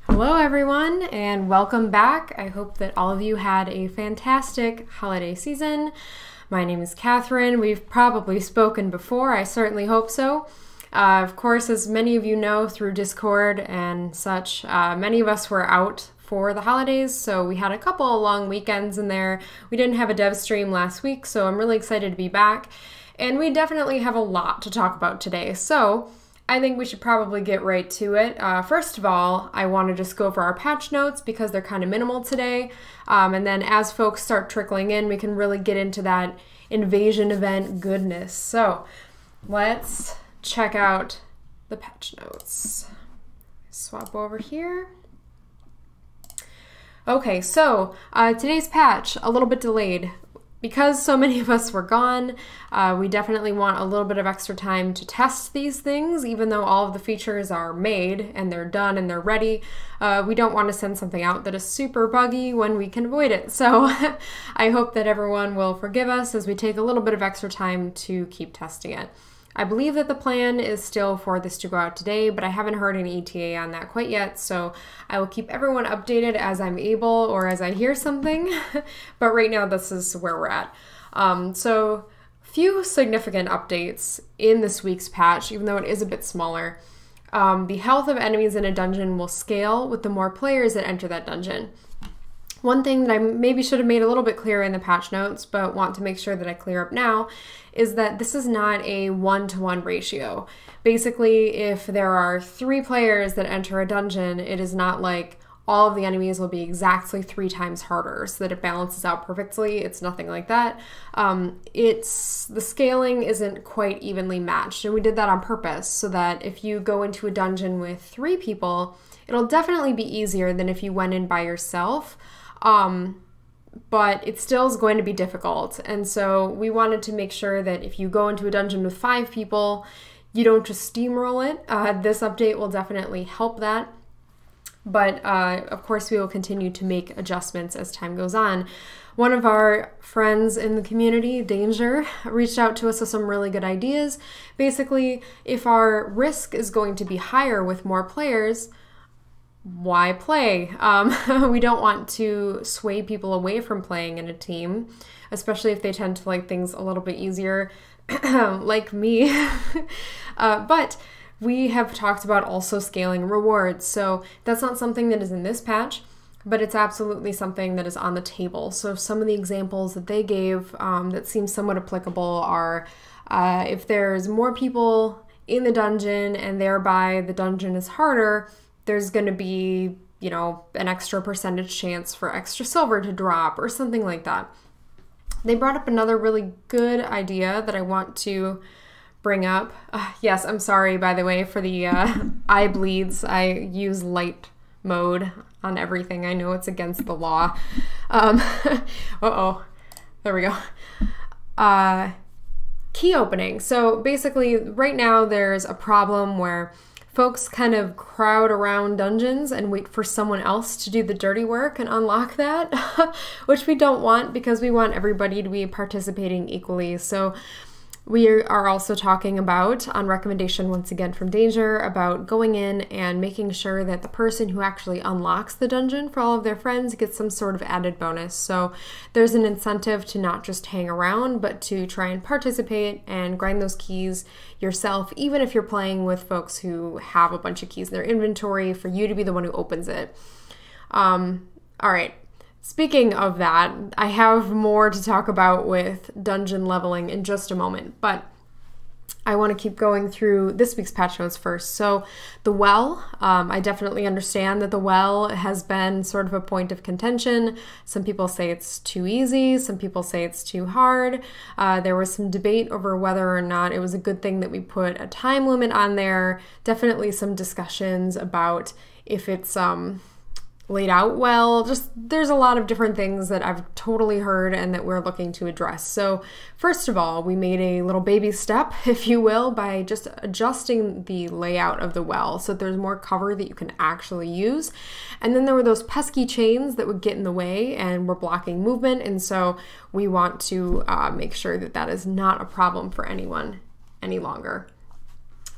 Hello everyone and welcome back. I hope that all of you had a fantastic holiday season. My name is Catherine. We've probably spoken before. I certainly hope so. Of course, as many of you know through Discord and such, many of us were out for the holidays, so we had a couple of long weekends in there. We didn't have a dev stream last week, so I'm really excited to be back. And we definitely have a lot to talk about today. So I think we should probably get right to it. First of all, I want to just go over our patch notes because they're kind of minimal today. And then as folks start trickling in, we can really get into that invasion event goodness. So let's check out the patch notes. Swap over here. Okay, so today's patch, a little bit delayed. Because so many of us were gone, we definitely want a little bit of extra time to test these things, even though all of the features are made and they're done and they're ready. We don't want to send something out that is super buggy when we can avoid it. So I hope that everyone will forgive us as we take a little bit of extra time to keep testing it. I believe that the plan is still for this to go out today, but I haven't heard any ETA on that quite yet, so I will keep everyone updated as I'm able or as I hear something, but right now this is where we're at. So few significant updates in this week's patch, even though it is a bit smaller. The health of enemies in a dungeon will scale with the more players that enter that dungeon. One thing that I maybe should have made a little bit clearer in the patch notes, but want to make sure that I clear up now, is that this is not a 1-to-1 ratio. Basically, if there are 3 players that enter a dungeon, it is not like all of the enemies will be exactly 3 times harder so that it balances out perfectly. It's nothing like that. The scaling isn't quite evenly matched, and we did that on purpose so that if you go into a dungeon with 3 people, it'll definitely be easier than if you went in by yourself. But it still is going to be difficult. And so we wanted to make sure that if you go into a dungeon with 5 people, you don't just steamroll it. This update will definitely help that. But of course, we will continue to make adjustments as time goes on. One of our friends in the community, Danger, reached out to us with some really good ideas. Basically, if our risk is going to be higher with more players, why play? We don't want to sway people away from playing in a team, especially if they tend to like things a little bit easier, like me. But we have talked about also scaling rewards, so that's not something that is in this patch, but it's absolutely something that is on the table. So some of the examples that they gave that seem somewhat applicable are if there's more people in the dungeon and thereby the dungeon is harder, there's going to be, you know, an extra percentage chance for extra silver to drop or something like that. They brought up another really good idea that I want to bring up. Yes, I'm sorry, by the way, for the eye bleeds. I use light mode on everything. I know it's against the law. Uh-oh. There we go. Key opening. So basically, right now there's a problem where folks kind of crowd around dungeons and wait for someone else to do the dirty work and unlock that, which we don't want because we want everybody to be participating equally. So we are also talking about, on recommendation once again from Danger, about going in and making sure that the person who actually unlocks the dungeon for all of their friends gets some sort of added bonus. So there's an incentive to not just hang around, but to try and participate and grind those keys yourself, even if you're playing with folks who have a bunch of keys in their inventory, for you to be the one who opens it. All right. Speaking of that, I have more to talk about with dungeon leveling in just a moment, but I want to keep going through this week's patch notes first. So the well, I definitely understand that the well has been sort of a point of contention. Some people say it's too easy. Some people say it's too hard. There was some debate over whether or not it was a good thing that we put a time limit on there. Definitely some discussions about if it's laid out well. Just there's a lot of different things that I've totally heard and that we're looking to address. So first of all, we made a little baby step, if you will, by just adjusting the layout of the well so that there's more cover that you can actually use. And then there were those pesky chains that would get in the way and were blocking movement, and so we want to make sure that that is not a problem for anyone any longer.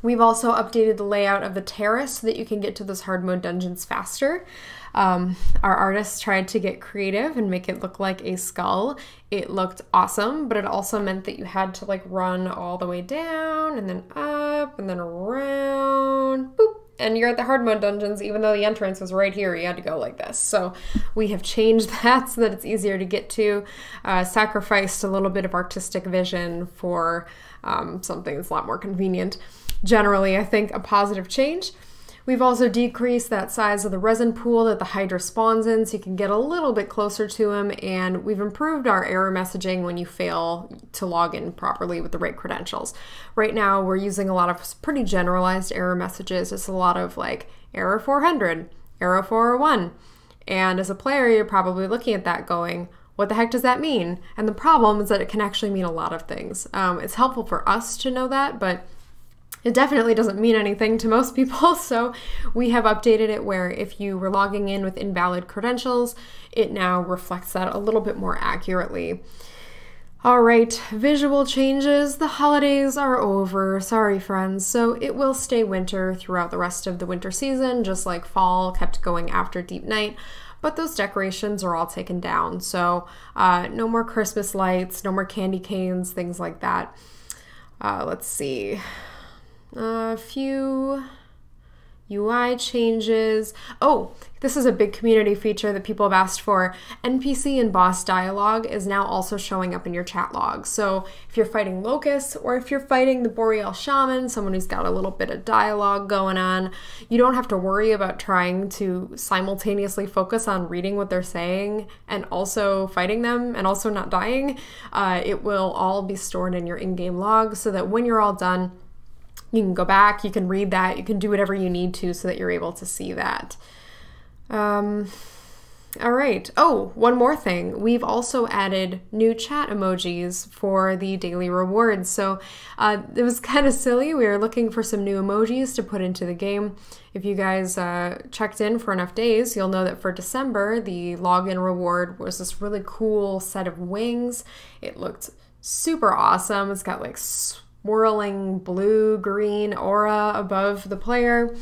We've also updated the layout of the terrace so that you can get to those hard mode dungeons faster. Our artists tried to get creative and make it look like a skull. It looked awesome, but it also meant that you had to like run all the way down and then up and then around, boop, and you're at the hard mode dungeons, even though the entrance was right here, you had to go like this. So we have changed that so that it's easier to get to, sacrificed a little bit of artistic vision for something that's a lot more convenient. Generally, I think a positive change. We've also decreased that size of the resin pool that the Hydra spawns in so you can get a little bit closer to him, and we've improved our error messaging when you fail to log in properly with the right credentials. Right now, we're using a lot of pretty generalized error messages. It's a lot of like error 400, error 401, and as a player, you're probably looking at that going, what the heck does that mean? And the problem is that it can actually mean a lot of things. It's helpful for us to know that, but it definitely doesn't mean anything to most people, so we have updated it where if you were logging in with invalid credentials, it now reflects that a little bit more accurately. All right, visual changes. The holidays are over. Sorry, friends. So it will stay winter throughout the rest of the winter season, just like fall kept going after Deep Night. But those decorations are all taken down. So no more Christmas lights, no more candy canes, things like that. Let's see. A few UI changes. Oh, this is a big community feature that people have asked for. NPC and boss dialogue is now also showing up in your chat log. So if you're fighting Locusts or if you're fighting the Boreal Shaman, someone who's got a little bit of dialogue going on, you don't have to worry about trying to simultaneously focus on reading what they're saying and also fighting them and also not dying. It will all be stored in your in-game log so that when you're all done, you can go back, you can read that, you can do whatever you need to so that you're able to see that. All right. Oh, one more thing. We've also added new chat emojis for the daily rewards. So it was kind of silly. We were looking for some new emojis to put into the game. If you guys checked in for enough days, you'll know that for December, the login reward was this really cool set of wings. It looked super awesome. It's got like swirling blue-green aura above the player.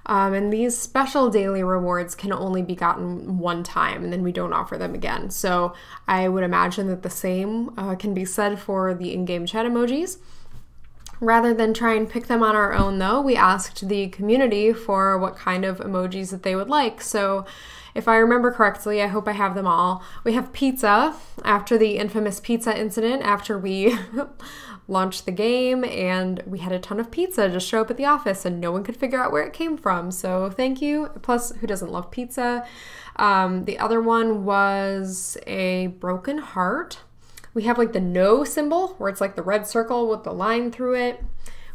And these special daily rewards can only be gotten one time, and then we don't offer them again. So I would imagine that the same can be said for the in-game chat emojis. Rather than try and pick them on our own, though, we asked the community for what kind of emojis that they would like. So if I remember correctly, I hope I have them all. We have pizza after the infamous pizza incident, after we launched the game and we had a ton of pizza just show up at the office and no one could figure out where it came from. So thank you. Plus, who doesn't love pizza? The other one was a broken heart. We have like the no symbol where it's like the red circle with the line through it.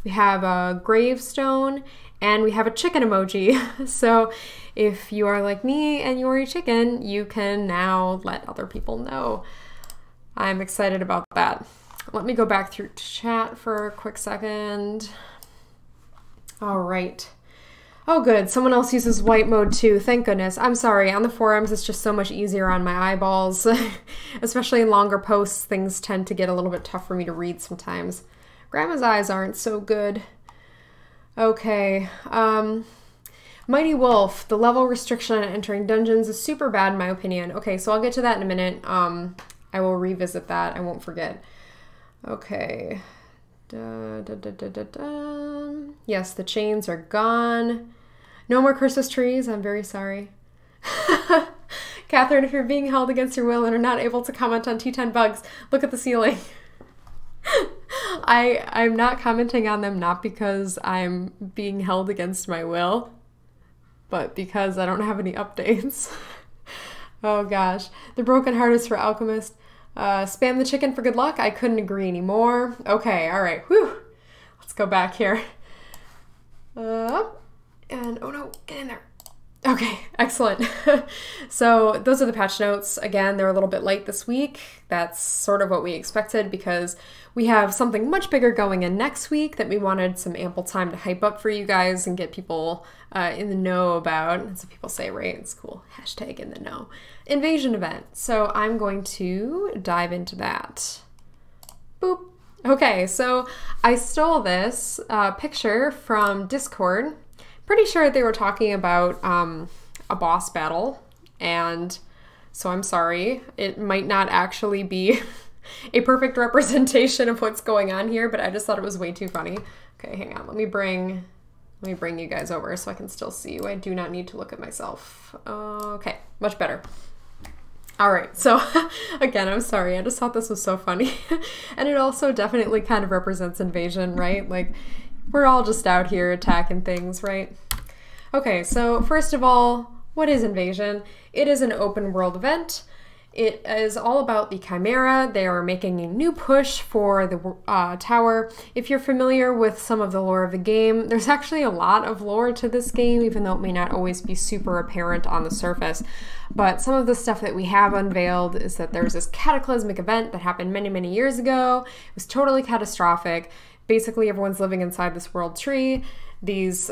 We have a gravestone and we have a chicken emoji. So if you are like me and you're a chicken, you can now let other people know. I'm excited about that. Let me go back through chat for a quick second. All right. Oh, good. Someone else uses white mode too. Thank goodness. I'm sorry. On the forums, it's just so much easier on my eyeballs. Especially in longer posts, things tend to get a little bit tough for me to read sometimes. Grandma's eyes aren't so good. Okay. Mighty Wolf, the level restriction on entering dungeons is super bad in my opinion. Okay, so I'll get to that in a minute. I will revisit that. I won't forget. Okay. Yes, the chains are gone. No more Christmas trees. I'm very sorry. Catherine, if you're being held against your will and are not able to comment on T10 bugs, look at the ceiling. I'm not commenting on them not because I'm being held against my will, but because I don't have any updates. Oh gosh. The broken heart is for Alchemist. Spam the chicken for good luck. I couldn't agree anymore. Okay, all right. Whew. Let's go back here. And oh no, get in there. Okay, excellent. So those are the patch notes. Again, they're a little bit late this week. That's sort of what we expected because we have something much bigger going in next week that we wanted some ample time to hype up for you guys and get people in the know about. That's what people say, right? It's cool. Hashtag in the know. Invasion event. So I'm going to dive into that. Boop. Okay, so I stole this picture from Discord. Pretty sure they were talking about a boss battle, and so I'm sorry. It might not actually be a perfect representation of what's going on here, but I just thought it was way too funny. Okay, hang on. Let me bring you guys over so I can still see you. I do not need to look at myself. Okay, much better. All right, so again, I'm sorry. I just thought this was so funny. And it also definitely kind of represents invasion, right? Like, we're all just out here attacking things, right? Okay, so first of all, what is invasion? It is an open world event. It is all about the Chimera. They are making a new push for the tower. If you're familiar with some of the lore of the game, there's actually a lot of lore to this game, even though it may not always be super apparent on the surface. But some of the stuff that we have unveiled is that there's this cataclysmic event that happened many, many years ago. It was totally catastrophic. Basically, everyone's living inside this world tree. These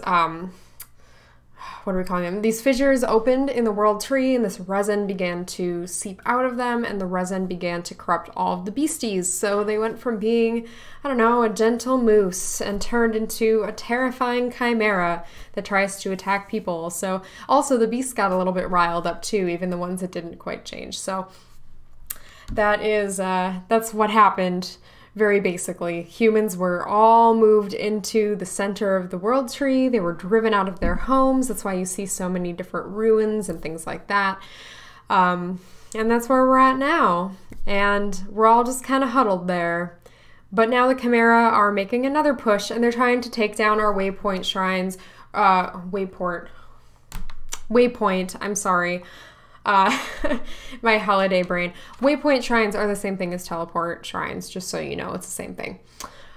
what are we calling them? These fissures opened in the world tree, and this resin began to seep out of them, and the resin began to corrupt all of the beasties. So they went from being, I don't know, a gentle moose and turned into a terrifying chimera that tries to attack people. So also the beasts got a little bit riled up too, even the ones that didn't quite change. So that's what happened. Very basically, humans were all moved into the center of the world tree. They were driven out of their homes. That's why you see so many different ruins and things like that. And that's where we're at now. And we're all just kind of huddled there. But now the Chimera are making another push, and they're trying to take down our waypoint shrines. Waypoint, I'm sorry. My holiday brain. Waypoint shrines are the same thing as teleport shrines, just so you know, it's the same thing.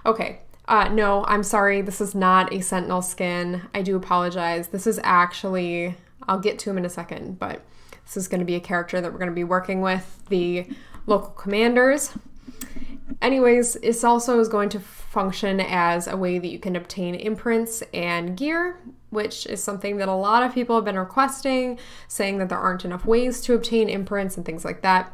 Okay, no, I'm sorry, this is not a Sentinel skin. I do apologize. This is actually, I'll get to him in a second, but this is going to be a character that we're going to be working with, the local commanders. Anyways, this also is going to function as a way that you can obtain imprints and gear, which is something that a lot of people have been requesting, saying that there aren't enough ways to obtain imprints and things like that.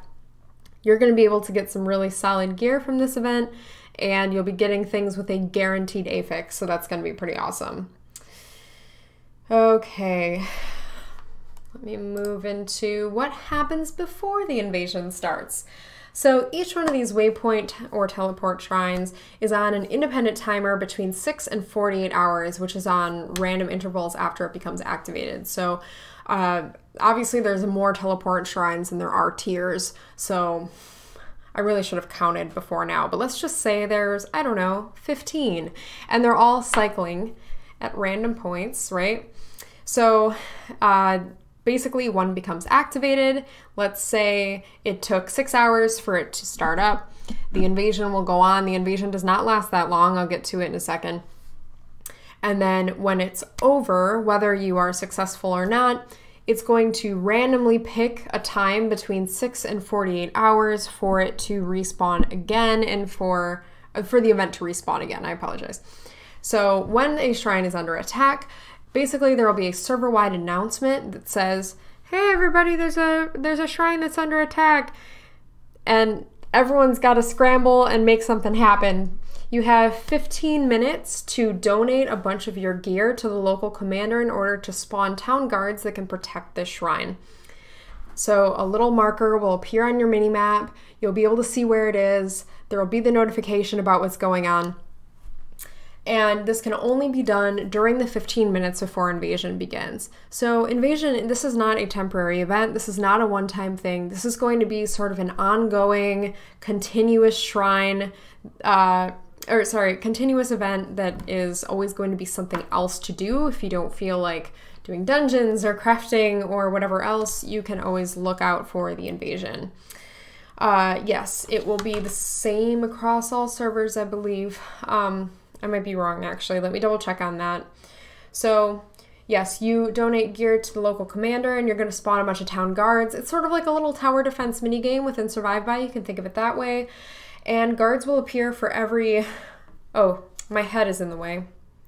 You're going to be able to get some really solid gear from this event, and you'll be getting things with a guaranteed affix, so that's going to be pretty awesome. Okay, let me move into what happens before the invasion starts. So each one of these waypoint or teleport shrines is on an independent timer between 6 and 48 hours, which is on random intervals after it becomes activated. So obviously there's more teleport shrines than there are tiers, so I really should have counted before now, but let's just say there's, I don't know, 15, and they're all cycling at random points, right? So basically, one becomes activated. Let's say it took 6 hours for it to start up. The invasion will go on. The invasion does not last that long. I'll get to it in a second. And then when it's over, whether you are successful or not, it's going to randomly pick a time between 6 and 48 hours for it to respawn again and for the event to respawn again. I apologize. So when a shrine is under attack, basically, there will be a server-wide announcement that says, "Hey, everybody! There's a shrine that's under attack," and everyone's got to scramble and make something happen. You have 15 minutes to donate a bunch of your gear to the local commander in order to spawn town guards that can protect this shrine. So a little marker will appear on your mini-map. You'll be able to see where it is. There will be the notification about what's going on. And this can only be done during the 15 minutes before invasion begins. So invasion, this is not a temporary event. This is not a one-time thing. This is going to be sort of an ongoing, continuous continuous event that is always going to be something else to do. If you don't feel like doing dungeons or crafting or whatever else, you can always look out for the invasion. Yes, it will be the same across all servers, I believe. I might be wrong, actually. Let me double check on that. So, yes, you donate gear to the local commander, and you're going to spawn a bunch of town guards. It's sort of like a little tower defense minigame within Survive By. You can think of it that way. And guards will appear for every... Oh, my head is in the way.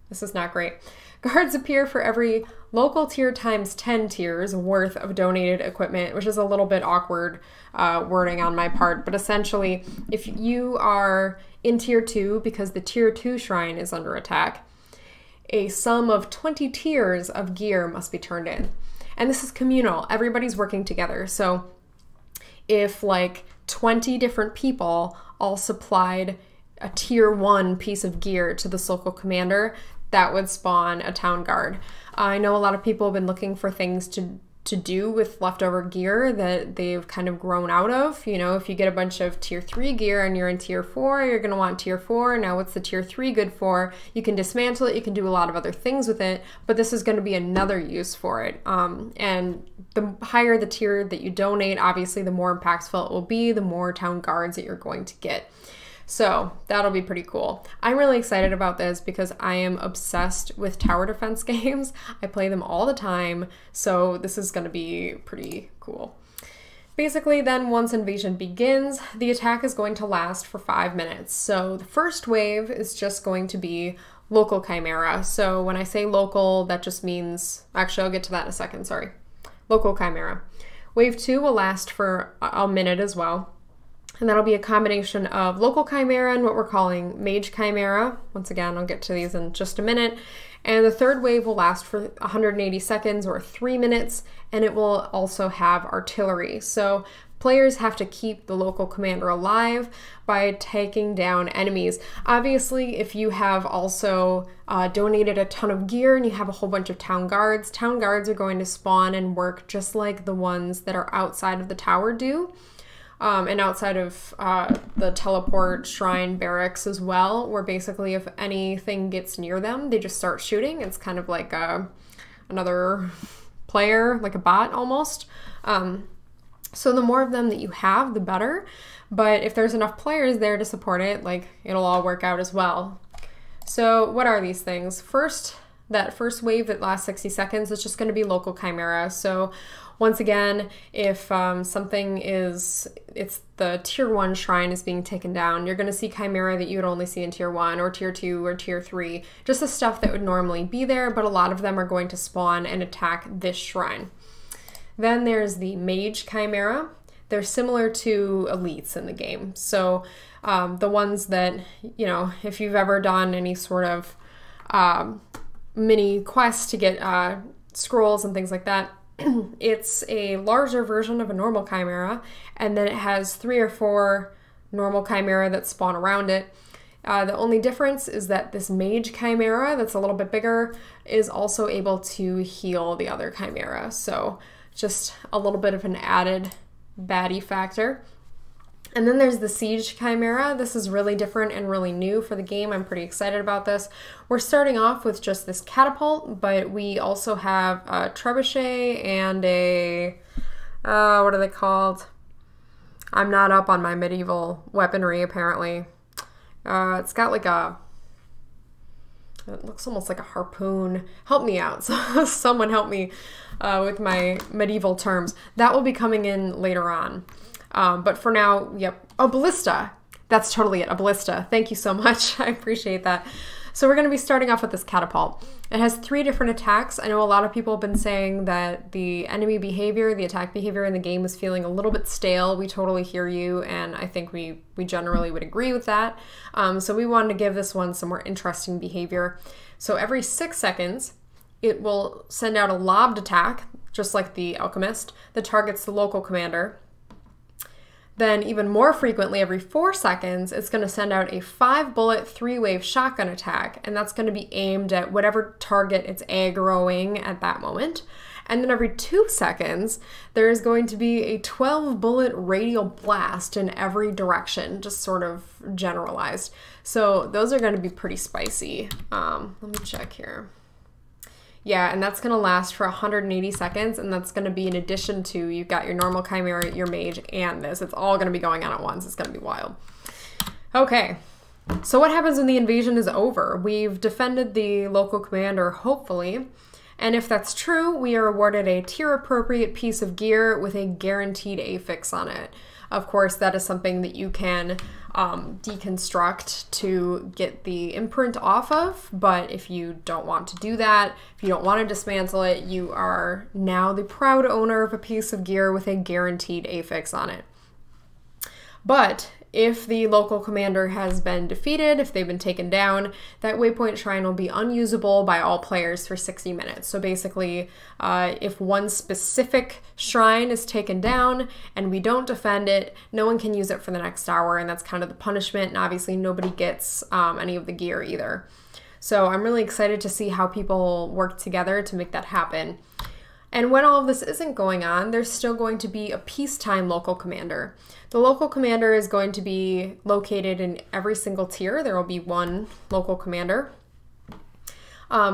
This is not great. Guards appear for every local tier times 10 tiers worth of donated equipment, which is a little bit awkward wording on my part. But essentially, if you are in tier 2 because the tier 2 shrine is under attack, a sum of 20 tiers of gear must be turned in. And this is communal. Everybody's working together. So if like 20 different people all supplied a tier 1 piece of gear to this local commander, that would spawn a town guard. I know a lot of people have been looking for things to do with leftover gear that they've kind of grown out of. You know, if you get a bunch of tier 3 gear and you're in tier 4, you're going to want tier 4. Now what's the tier 3 good for? You can dismantle it, you can do a lot of other things with it, but this is going to be another use for it. And the higher the tier that you donate, obviously the more impactful it will be, the more town guards that you're going to get. So that'll be pretty cool. I'm really excited about this because I am obsessed with tower defense games. I play them all the time, so this is going to be pretty cool. Basically, then once invasion begins, the attack is going to last for 5 minutes. So the first wave is just going to be local chimera. So when I say local, that just means, actually I'll get to that in a second, sorry. Local chimera. Wave 2 will last for a minute as well. And that'll be a combination of local chimera and what we're calling mage chimera. Once again, I'll get to these in just a minute. And the third wave will last for 180 seconds or 3 minutes, and it will also have artillery. So players have to keep the local commander alive by taking down enemies. Obviously, if you have also donated a ton of gear and you have a whole bunch of town guards are going to spawn and work just like the ones that are outside of the tower do. And outside of the teleport shrine barracks as well, where basically if anything gets near them, they just start shooting. It's kind of like another player, like a bot almost. So the more of them that you have, the better. But if there's enough players there to support it, like it'll all work out as well. So what are these things? That first wave that lasts 60 seconds is just going to be local chimera. So once again, if it's the tier 1 shrine is being taken down, you're going to see chimera that you would only see in tier 1 or tier 2 or tier 3. Just the stuff that would normally be there, but a lot of them are going to spawn and attack this shrine. Then there's the mage chimera. They're similar to elites in the game. So the ones that, you know, if you've ever done any sort of mini quests to get scrolls and things like that, it's a larger version of a normal chimera, and then it has 3 or 4 normal chimera that spawn around it. The only difference is that this mage chimera that's a little bit bigger is also able to heal the other chimera. So just a little bit of an added baddie factor. And then there's the siege chimera. This is really different and really new for the game. I'm pretty excited about this. We're starting off with just this catapult, but we also have a trebuchet and a, what are they called? I'm not up on my medieval weaponry, apparently. It's got like it looks almost like a harpoon. Help me out. Someone help me with my medieval terms. That will be coming in later on. But for now, yep. Oh, ballista. That's totally it. A ballista. Thank you so much. I appreciate that. So we're going to be starting off with this catapult. It has 3 different attacks. I know a lot of people have been saying that the enemy behavior, the attack behavior in the game is feeling a little bit stale. We totally hear you, and I think we generally would agree with that. So we wanted to give this one some more interesting behavior. So every 6 seconds, it will send out a lobbed attack, just like the alchemist, that targets the local commander. Then even more frequently, every 4 seconds, it's going to send out a 5-bullet, 3-wave shotgun attack, and that's going to be aimed at whatever target it's aggroing at that moment. And then every 2 seconds, there is going to be a 12-bullet radial blast in every direction, just sort of generalized. So those are going to be pretty spicy. Let me check here. Yeah, and that's going to last for 180 seconds, and that's going to be in addition to, you've got your normal chimera, your mage, and this. It's all going to be going on at once. It's going to be wild. Okay, so what happens when the invasion is over? We've defended the local commander, hopefully, and if that's true, we are awarded a tier-appropriate piece of gear with a guaranteed affix on it. Of course, that is something that you can deconstruct to get the imprint off of, but if you don't want to do that, if you don't want to dismantle it, you are now the proud owner of a piece of gear with a guaranteed affix on it. But if the local commander has been defeated, if they've been taken down, that waypoint shrine will be unusable by all players for 60 minutes. So basically, if one specific shrine is taken down and we don't defend it, no one can use it for the next hour, and that's kind of the punishment, and obviously nobody gets any of the gear either. So I'm really excited to see how people work together to make that happen. And when all of this isn't going on, there's still going to be a peacetime local commander. The local commander is going to be located in every single tier. There will be one local commander.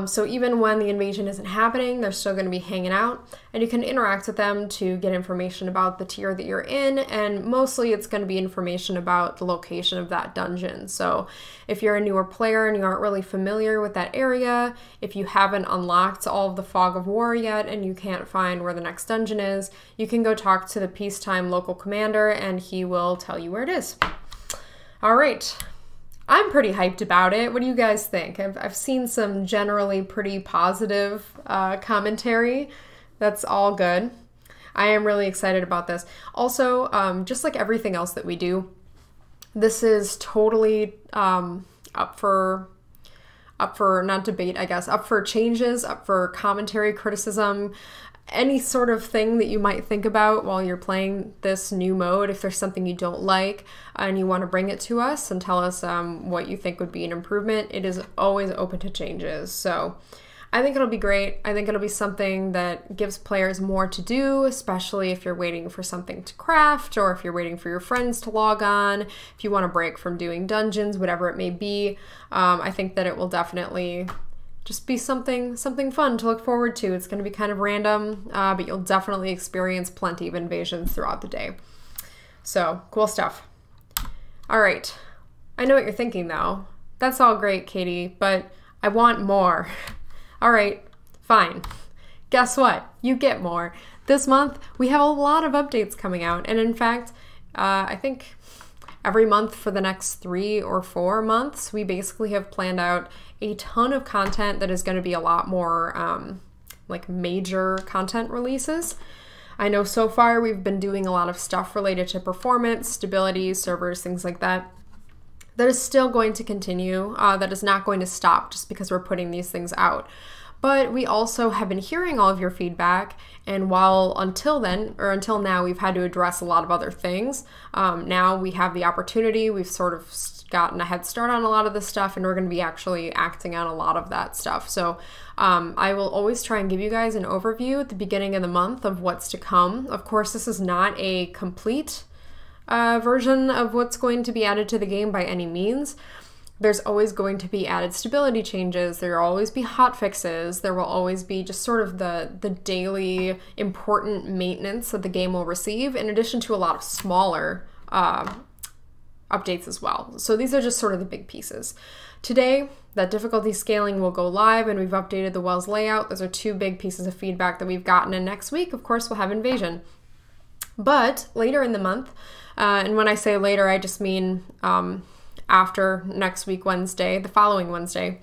So even when the invasion isn't happening, they're still going to be hanging out, and you can interact with them to get information about the tier that you're in, and mostly it's going to be information about the location of that dungeon. So if you're a newer player and you aren't really familiar with that area, if you haven't unlocked all of the Fog of War yet and you can't find where the next dungeon is, you can go talk to the peacetime local commander and he will tell you where it is. All right. I'm pretty hyped about it. What do you guys think? I've seen some generally pretty positive commentary. That's all good. I am really excited about this. Also, just like everything else that we do, this is totally up for not debate, I guess, up for changes, up for commentary, criticism, any sort of thing that you might think about while you're playing this new mode. If there's something you don't like and you want to bring it to us and tell us what you think would be an improvement, it is always open to changes. So I think it'll be great. I think it'll be something that gives players more to do, especially if you're waiting for something to craft, or if you're waiting for your friends to log on, if you want to break from doing dungeons, whatever it may be. I think that it will definitely just be something fun to look forward to. It's going to be kind of random, but you'll definitely experience plenty of invasions throughout the day. So, cool stuff. All right. I know what you're thinking, though. That's all great, Katie, but I want more. All right, fine. Guess what? You get more. This month, we have a lot of updates coming out, and in fact, I think every month for the next 3 or 4 months, we basically have planned out a ton of content that is going to be a lot more like major content releases. I know so far we've been doing a lot of stuff related to performance, stability, servers, things like that. That is still going to continue. That is not going to stop just because we're putting these things out. But we also have been hearing all of your feedback, and while until now, we've had to address a lot of other things, now we have the opportunity. We've sort of gotten a head start on a lot of this stuff, and we're going to be actually acting on a lot of that stuff. So I will always try and give you guys an overview at the beginning of the month of what's to come. Of course, this is not a complete version of what's going to be added to the game by any means. There's always going to be added stability changes. There will always be hot fixes. There will always be just sort of the daily important maintenance that the game will receive, in addition to a lot of smaller updates as well. So these are just sort of the big pieces. Today, that difficulty scaling will go live, and we've updated the Wells layout. Those are 2 big pieces of feedback that we've gotten, and next week, of course, we'll have Invasion. But later in the month, and when I say later, I just mean after next week Wednesday, the following Wednesday,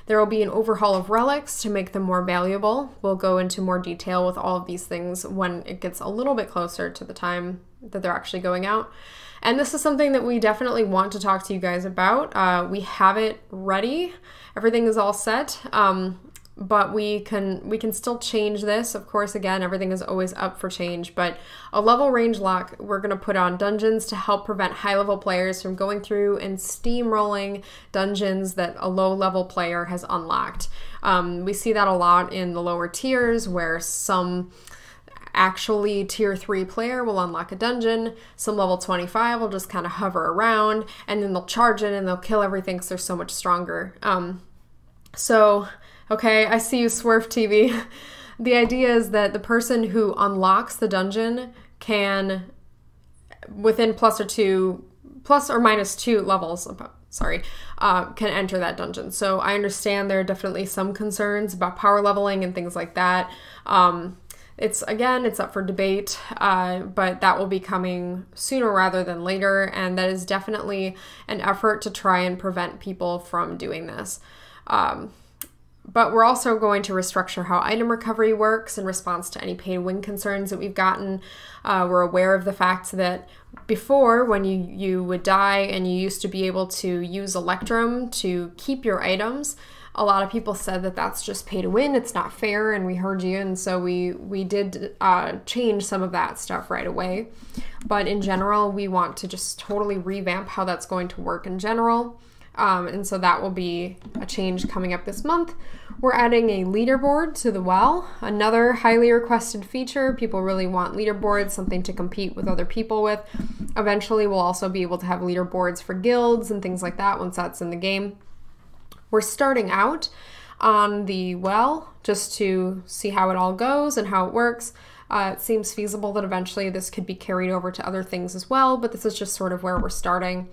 there will be an overhaul of relics to make them more valuable. We'll go into more detail with all of these things when it gets a little bit closer to the time that they're actually going out. And this is something that we definitely want to talk to you guys about. We have it ready. Everything is all set. But we can still change this. Of course, again, everything is always up for change, but a level range lock we're going to put on dungeons to help prevent high-level players from going through and steamrolling dungeons that a low-level player has unlocked. We see that a lot in the lower tiers, where some actually tier 3 player will unlock a dungeon, some level 25 will just kind of hover around, and then they'll charge it and they'll kill everything because they're so much stronger. Okay, I see you, Swerve TV. The idea is that the person who unlocks the dungeon can, within plus or minus 2 levels, can enter that dungeon. So I understand there are definitely some concerns about power leveling and things like that. It's up for debate, but that will be coming sooner rather than later, and that is definitely an effort to try and prevent people from doing this. But we're also going to restructure how item recovery works in response to any pay-to-win concerns that we've gotten. We're aware of the fact that before, when you would die and you used to be able to use Electrum to keep your items, a lot of people said that that's just pay to win, it's not fair, and we heard you, and so we did change some of that stuff right away. But in general, we want to just totally revamp how that's going to work in general. And so that will be a change coming up this month. We're adding a leaderboard to the well, another highly requested feature. People really want leaderboards, something to compete with other people with. Eventually, we'll also be able to have leaderboards for guilds and things like that once that's in the game. We're starting out on the well just to see how it all goes and how it works. It seems feasible that eventually this could be carried over to other things as well, but this is just sort of where we're starting.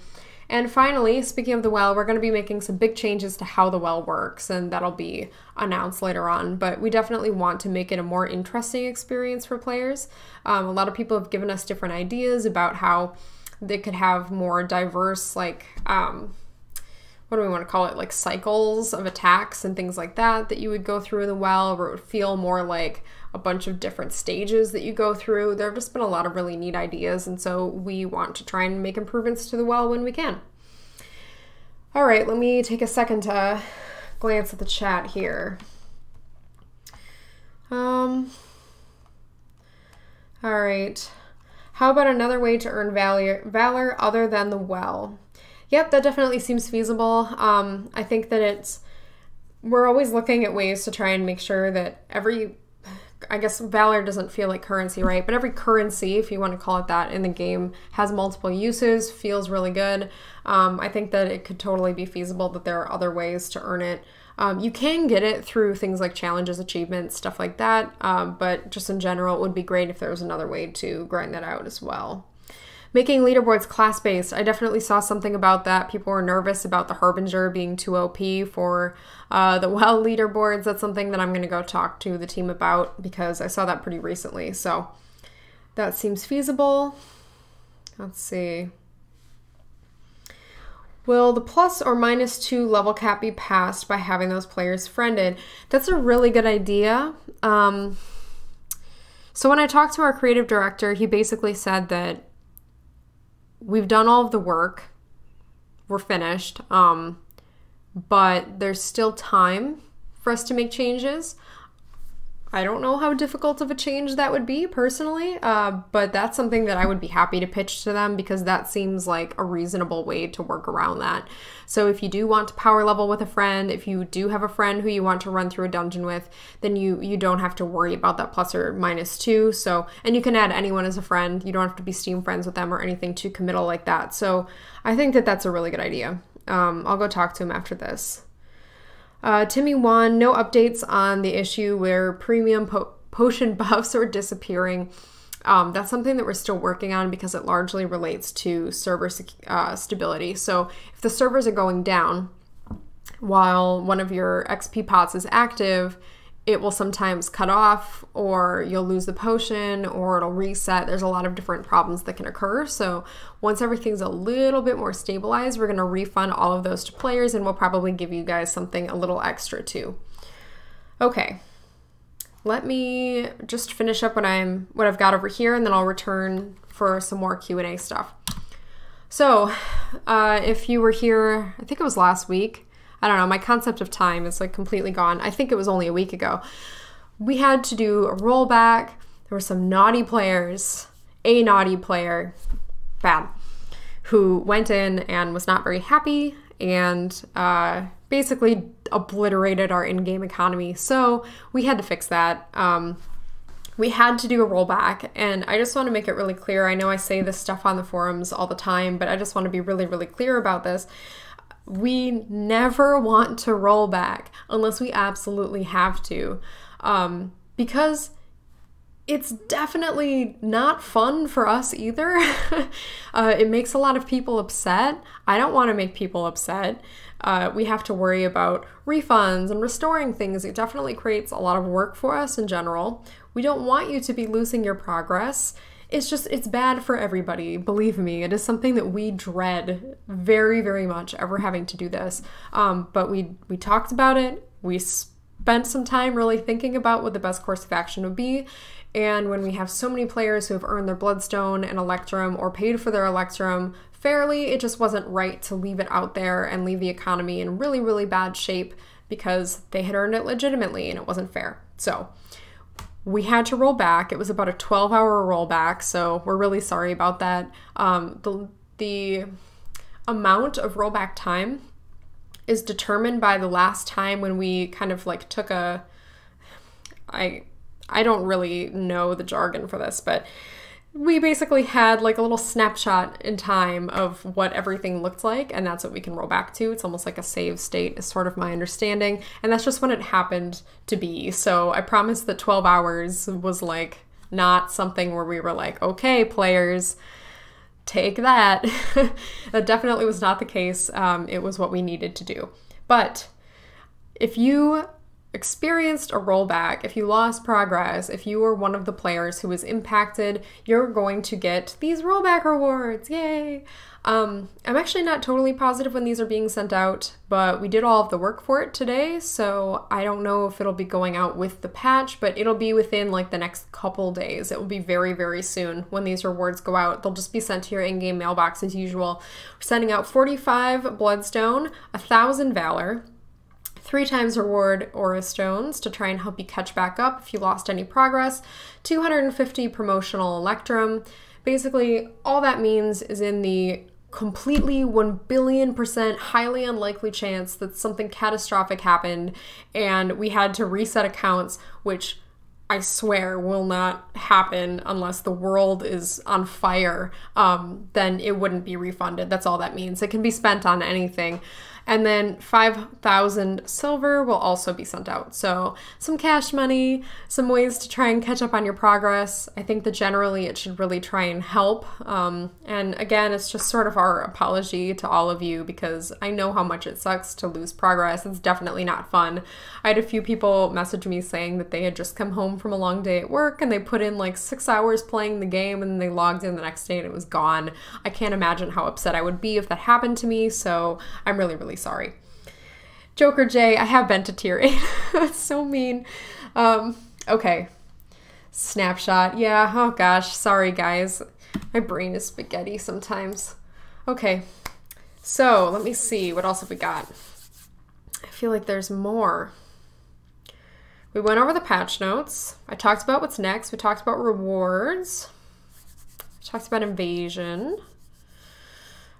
And finally, speaking of the well, we're going to be making some big changes to how the well works, and that'll be announced later on. But we definitely want to make it a more interesting experience for players. A lot of people have given us different ideas about how they could have more diverse, like, what do we want to call it, like cycles of attacks and things like that you would go through in the well, where it would feel more like a bunch of different stages that you go through. There have just been a lot of really neat ideas, and so we want to try and make improvements to the well when we can. All right, let me take a second to glance at the chat here. All right. How about another way to earn valor other than the well? Yep, that definitely seems feasible. I think that we're always looking at ways to try and make sure that I guess valor doesn't feel like currency, right? But every currency, if you want to call it that, in the game has multiple uses, feels really good. I think that it could totally be feasible that there are other ways to earn it. You can get it through things like challenges, achievements, stuff like that. But just in general, it would be great if there was another way to grind that out as well. Making leaderboards class-based, I definitely saw something about that. People were nervous about the Harbinger being too OP for the well leaderboards. That's something that I'm going to go talk to the team about because I saw that pretty recently. So that seems feasible. Let's see. Will the plus or -2 level cap be passed by having those players friended? That's a really good idea. So when I talked to our creative director, he basically said that we've done all of the work, we're finished, but there's still time for us to make changes. I don't know how difficult of a change that would be personally, but that's something that I would be happy to pitch to them because that seems like a reasonable way to work around that. So if you do want to power level with a friend, if you do have a friend who you want to run through a dungeon with, then you don't have to worry about that plus or -2. So, and you can add anyone as a friend. You don't have to be Steam friends with them or anything too committal like that. So I think that that's a really good idea. I'll go talk to him after this. Timmy1, no updates on the issue where premium potion buffs are disappearing. That's something that we're still working on because it largely relates to server stability. So if the servers are going down while one of your XP pots is active, it will sometimes cut off, or you'll lose the potion, or it'll reset. There's a lot of different problems that can occur. So once everything's a little bit more stabilized, we're going to refund all of those to players, and we'll probably give you guys something a little extra too. Okay, let me just finish up what I've got over here, and then I'll return for some more Q&A stuff. So if you were here, I think it was last week, I don't know, my concept of time is like completely gone. I think it was only a week ago. We had to do a rollback. There were some naughty players, a naughty player, bad, who went in and was not very happy and basically obliterated our in-game economy. So we had to fix that. We had to do a rollback, and I just want to make it really clear. I know I say this stuff on the forums all the time, but I just want to be really, really clear about this. We never want to roll back unless we absolutely have to, because It's definitely not fun for us either. It makes a lot of people upset. I don't want to make people upset. We have to worry about refunds and restoring things. It definitely creates a lot of work for us in general. We don't want you to be losing your progress. It's bad for everybody. Believe me, it is something that we dread very, very much, ever having to do this. But we talked about it. We spent some time really thinking about what the best course of action would be. And when we have so many players who have earned their Bloodstone and Electrum or paid for their Electrum fairly, it just wasn't right to leave it out there and leave the economy in really, really bad shape because they had earned it legitimately and it wasn't fair. So we had to roll back. It was about a 12-hour rollback, so we're really sorry about that. The amount of rollback time is determined by the last time when we kind of like took I don't really know the jargon for this, but we basically had like a little snapshot in time of what everything looked like, and that's what we can roll back to. It's almost like a save state is sort of my understanding, and that's just when it happened to be. So I promise that 12 hours was like not something where we were like, okay, players, take that. That definitely was not the case. It was what we needed to do. But if you experienced a rollback, if you lost progress, if you were one of the players who was impacted, you're going to get these rollback rewards. Yay! I'm actually not totally positive when these are being sent out, but we did all of the work for it today, so I don't know if it'll be going out with the patch, but it'll be within like the next couple days. It will be very, very soon when these rewards go out. They'll just be sent to your in-game mailbox as usual. We're sending out 45 Bloodstone, 1,000 Valor, 3 times reward Aura Stones to try and help you catch back up if you lost any progress, 250 promotional Electrum. Basically, all that means is in the completely 1,000,000,000% highly unlikely chance that something catastrophic happened and we had to reset accounts, which I swear will not happen unless the world is on fire, then it wouldn't be refunded. That's all that means. It can be spent on anything. And then 5,000 silver will also be sent out. So some cash money, some ways to try and catch up on your progress. I think that generally it should really try and help. And again, it's just sort of our apology to all of you because I know how much it sucks to lose progress. It's definitely not fun. I had a few people message me saying that they had just come home from a long day at work and they put in like 6 hours playing the game and then they logged in the next day and it was gone. I can't imagine how upset I would be if that happened to me, so I'm really, really sorry. Joker J, I have been to tier 8. That's so mean. Okay. Snapshot. Yeah, oh gosh. Sorry, guys. My brain is spaghetti sometimes. Okay. So, let me see. What else have we got? I feel like there's more. We went over the patch notes. I talked about what's next. We talked about rewards. I talked about invasion.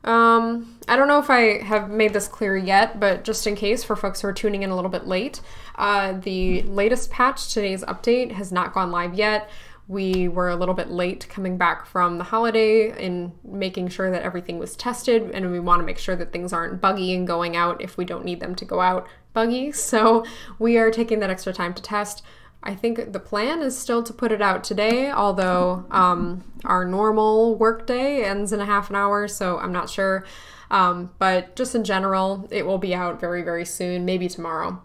I don't know if I have made this clear yet, but just in case for folks who are tuning in a little bit late, the latest patch, today's update, has not gone live yet. We were a little bit late coming back from the holiday in making sure that everything was tested, and we want to make sure that things aren't buggy and going out if we don't need them to go out buggy. So we are taking that extra time to test. I think the plan is still to put it out today, although our normal work day ends in a half an hour, so I'm not sure. But just in general, it will be out very, very soon, maybe tomorrow.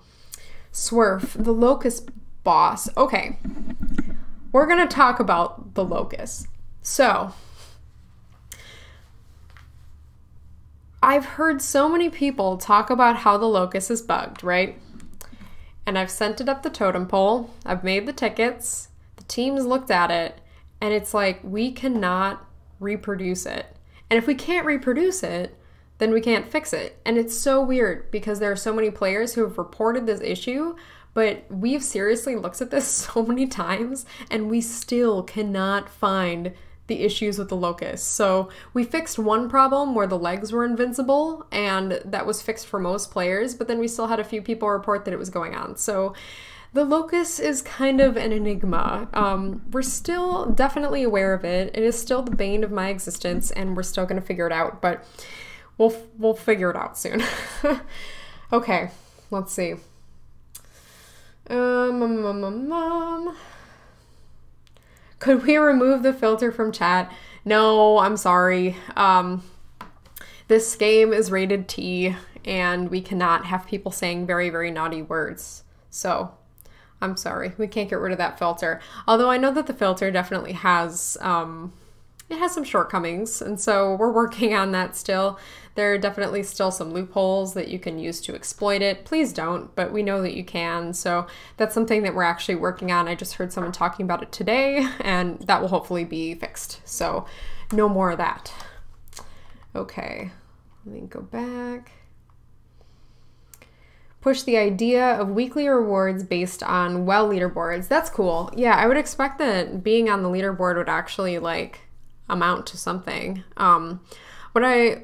Swerf, the Locust boss. Okay, we're going to talk about the Locust. So, I've heard so many people talk about how the Locust is bugged, right? And I've sent it up the totem pole, I've made the tickets, the teams looked at it, and it's like, we cannot reproduce it. And if we can't reproduce it, then we can't fix it. And it's so weird because there are so many players who have reported this issue, but we've seriously looked at this so many times and we still cannot find the issues with the Locust. So we fixed one problem where the legs were invincible, and that was fixed for most players, but then we still had a few people report that it was going on. So the Locust is kind of an enigma. We're still definitely aware of it. It is still the bane of my existence, and we're still going to figure it out, but we'll figure it out soon. Okay, let's see. Could we remove the filter from chat? No, I'm sorry. This game is rated T, and we cannot have people saying very, very naughty words. So I'm sorry, we can't get rid of that filter. Although I know that the filter definitely has, it has some shortcomings, and so we're working on that still. There are definitely still some loopholes that you can use to exploit it. Please don't, but we know that you can, so that's something that we're actually working on. I just heard someone talking about it today, and that will hopefully be fixed. So no more of that. Okay, let me go back. Push the idea of weekly rewards based on well leaderboards. That's cool. Yeah, I would expect that being on the leaderboard would actually like amount to something. What I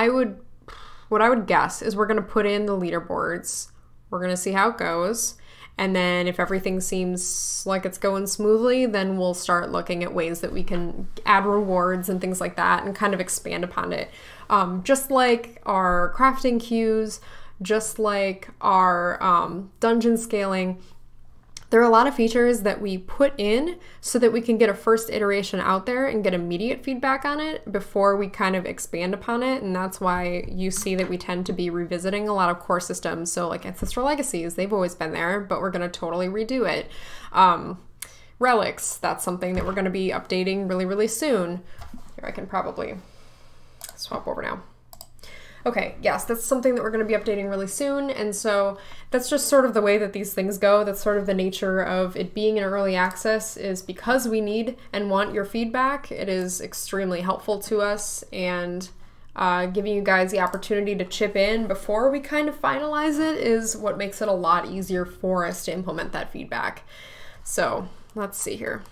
would guess is we're gonna put in the leaderboards. We're gonna see how it goes. And then if everything seems like it's going smoothly, then we'll start looking at ways that we can add rewards and things like that and kind of expand upon it. Just like our crafting queues, just like our dungeon scaling, there are a lot of features that we put in so that we can get a first iteration out there and get immediate feedback on it before we kind of expand upon it. And that's why you see that we tend to be revisiting a lot of core systems. So like Ancestral Legacies, they've always been there, but we're going to totally redo it. Relics, that's something that we're going to be updating really, really soon. Here, I can probably swap over now. Okay, yes, that's something that we're going to be updating really soon, and so that's just sort of the way that these things go. That's sort of the nature of it being in early access, is because we need and want your feedback. It is extremely helpful to us, and giving you guys the opportunity to chip in before we kind of finalize it is what makes it a lot easier for us to implement that feedback. So let's see here.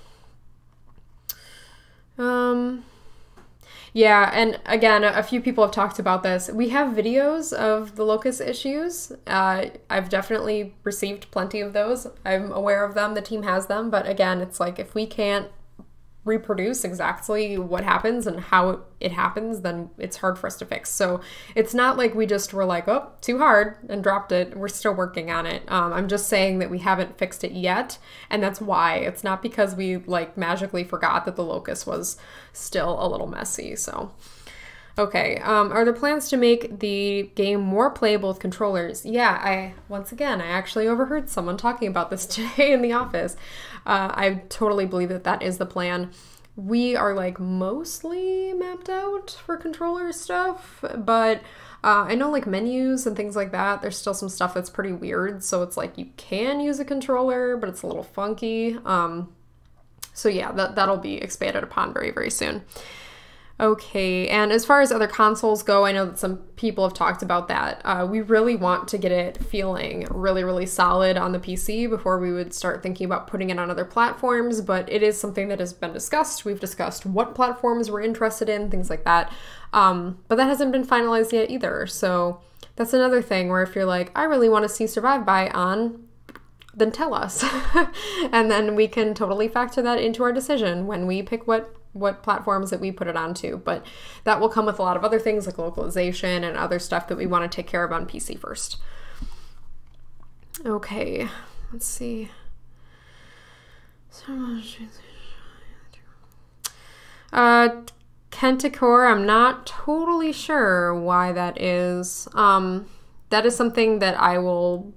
Yeah, and again, a few people have talked about this. We have videos of the locust issues. I've definitely received plenty of those. I'm aware of them, the team has them, but again, it's like if we can't reproduce exactly what happens and how it happens, then it's hard for us to fix. So it's not like we just were like, oh, too hard and dropped it. We're still working on it. I'm just saying that we haven't fixed it yet, and that's why. It's not because we like magically forgot that the locust was still a little messy. So okay, are there plans to make the game more playable with controllers? Yeah, once again, I actually overheard someone talking about this today in the office. I totally believe that that is the plan. We are like mostly mapped out for controller stuff, but I know like menus and things like that, there's still some stuff that's pretty weird. So it's like you can use a controller, but it's a little funky. So yeah, that'll be expanded upon very, very soon. Okay, and as far as other consoles go, I know that some people have talked about that. We really want to get it feeling really, really solid on the PC before we would start thinking about putting it on other platforms, but it is something that has been discussed. We've discussed what platforms we're interested in, things like that, but that hasn't been finalized yet either. So that's another thing where if you're like, I really want to see Survive By on, then tell us. And then we can totally factor that into our decision when we pick what platforms that we put it onto. But that will come with a lot of other things like localization and other stuff that we want to take care of on PC first. Okay, let's see. Kentacore, I'm not totally sure why that is. That is something that I will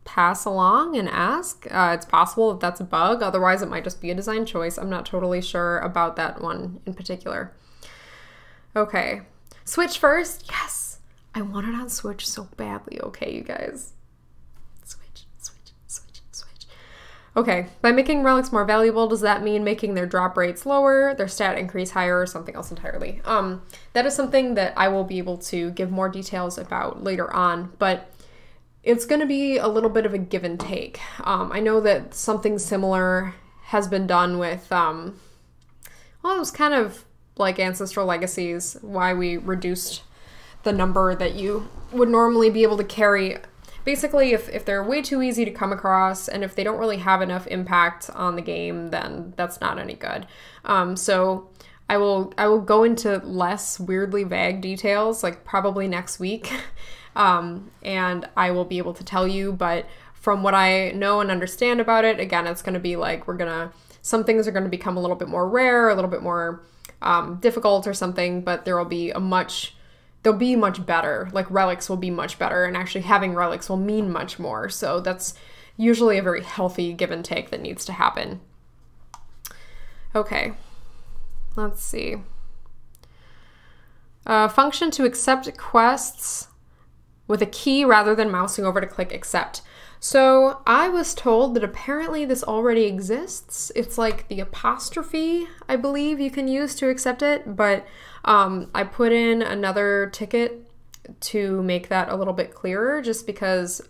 pass along and ask. It's possible that that's a bug. Otherwise, it might just be a design choice. I'm not totally sure about that one in particular. Okay. Switch first? Yes! I want it on Switch so badly. Okay, you guys. Switch, switch, switch, switch. Okay. By making relics more valuable, does that mean making their drop rates lower, their stat increase higher, or something else entirely? That is something that I will be able to give more details about later on, but it's going to be a little bit of a give and take. I know that something similar has been done with, well, it was kind of like Ancestral Legacies, why we reduced the number that you would normally be able to carry. Basically, if they're way too easy to come across and if they don't really have enough impact on the game, then that's not any good. So I will go into less weirdly vague details, like probably next week. And I will be able to tell you, but from what I know and understand about it, again, it's going to be like, we're going to some things are going to become a little bit more rare, a little bit more difficult or something, but they'll be much better. Like relics will be much better, and actually having relics will mean much more. So that's usually a very healthy give and take that needs to happen. Okay, let's see. Function to accept quests with a key rather than mousing over to click accept. So I was told that apparently this already exists. It's like the apostrophe, I believe, you can use to accept it, but I put in another ticket to make that a little bit clearer, just because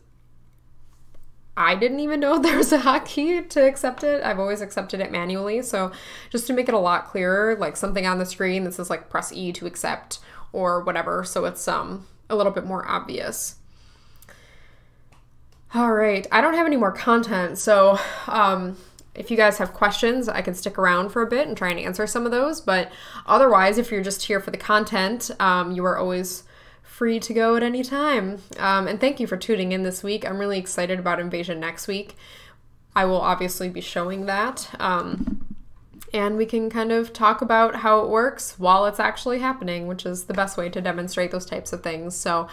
I didn't even know there was a hotkey to accept it. I've always accepted it manually. So just to make it a lot clearer, like something on the screen that says like press E to accept or whatever. So it's a little bit more obvious. All right, I don't have any more content. So if you guys have questions, I can stick around for a bit and try and answer some of those. But otherwise, if you're just here for the content, you are always free to go at any time. And thank you for tuning in this week. I'm really excited about Invasion next week. I will obviously be showing that. And we can kind of talk about how it works while it's actually happening, which is the best way to demonstrate those types of things. So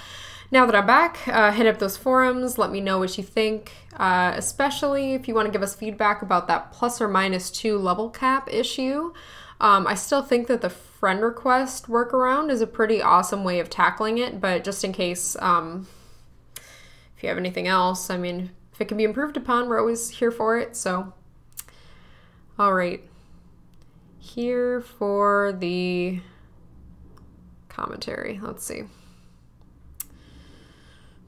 now that I'm back, hit up those forums. Let me know what you think, especially if you want to give us feedback about that ±2 level cap issue. I still think that the friend request workaround is a pretty awesome way of tackling it, but just in case, if you have anything else, I mean, if it can be improved upon, we're always here for it. So, all right. Here for the commentary. Let's see.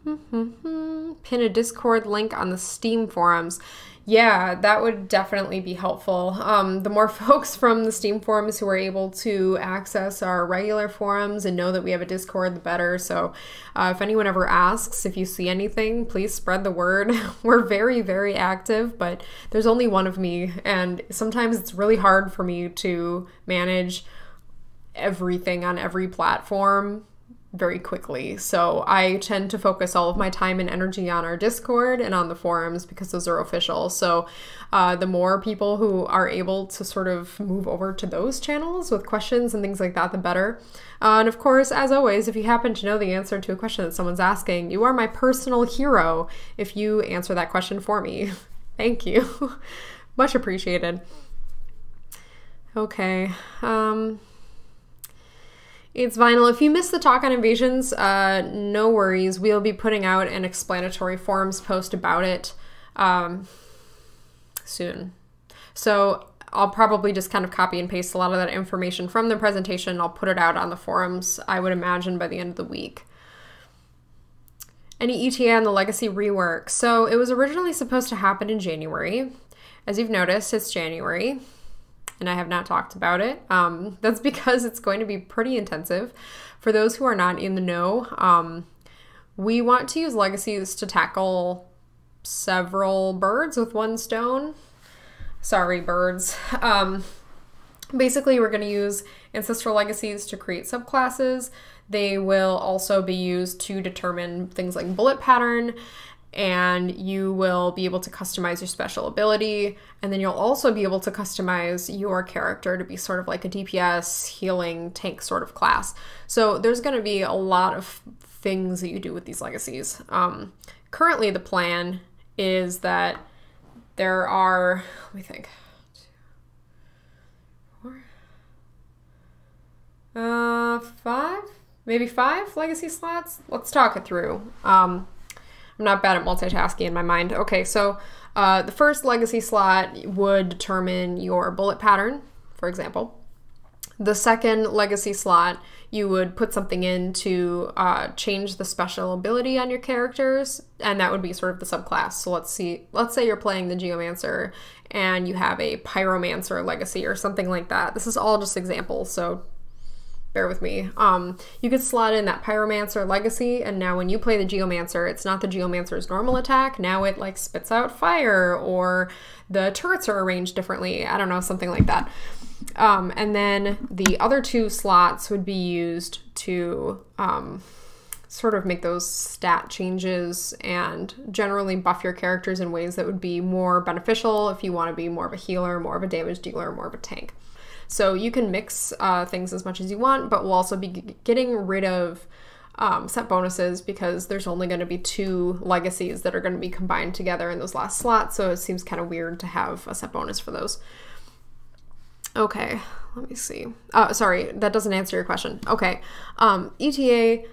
Pin a Discord link on the Steam forums. Yeah, that would definitely be helpful. The more folks from the Steam forums who are able to access our regular forums and know that we have a Discord, the better. So if anyone ever asks if you see anything, please spread the word. We're very, very active, but there's only one of me, and sometimes it's really hard for me to manage everything on every platform very quickly. So I tend to focus all of my time and energy on our Discord and on the forums because those are official. So the more people who are able to sort of move over to those channels with questions and things like that, the better. And of course, as always, if you happen to know the answer to a question that someone's asking, you are my personal hero if you answer that question for me. Thank you. Much appreciated. Okay. It's Vinyl. If you missed the talk on invasions, no worries. We'll be putting out an explanatory forums post about it soon. So I'll probably just kind of copy and paste a lot of that information from the presentation. I'll put it out on the forums, I would imagine, by the end of the week. Any ETA on the Legacy rework? So it was originally supposed to happen in January. As you've noticed, it's January, and I have not talked about it. That's because it's going to be pretty intensive. For those who are not in the know, we want to use legacies to tackle several birds with one stone. Sorry, birds. Basically, we're going to use ancestral legacies to create subclasses. They will also be used to determine things like bullet pattern, and you will be able to customize your special ability, and then you'll also be able to customize your character to be sort of like a DPS, healing, tank sort of class. So there's going to be a lot of things that you do with these legacies. Currently, the plan is that there are, let me think, 5? Maybe 5 legacy slots? Let's talk it through. I'm not bad at multitasking in my mind. Okay, so the first legacy slot would determine your bullet pattern, for example. The second legacy slot, you would put something in to change the special ability on your characters, and that would be sort of the subclass. So let's say you're playing the Geomancer and you have a Pyromancer legacy or something like that. This is all just examples, so bear with me. You could slot in that Pyromancer legacy, and now when you play the Geomancer, it's not the Geomancer's normal attack. Now it like spits out fire, or the turrets are arranged differently. I don't know, something like that. And then the other 2 slots would be used to sort of make those stat changes and generally buff your characters in ways that would be more beneficial if you want to be more of a healer, more of a damage dealer, more of a tank. So you can mix things as much as you want, but we'll also be getting rid of set bonuses because there's only going to be 2 legacies that are going to be combined together in those last slots, so it seems kind of weird to have a set bonus for those. Okay, let me see. Sorry, that doesn't answer your question. Okay, ETA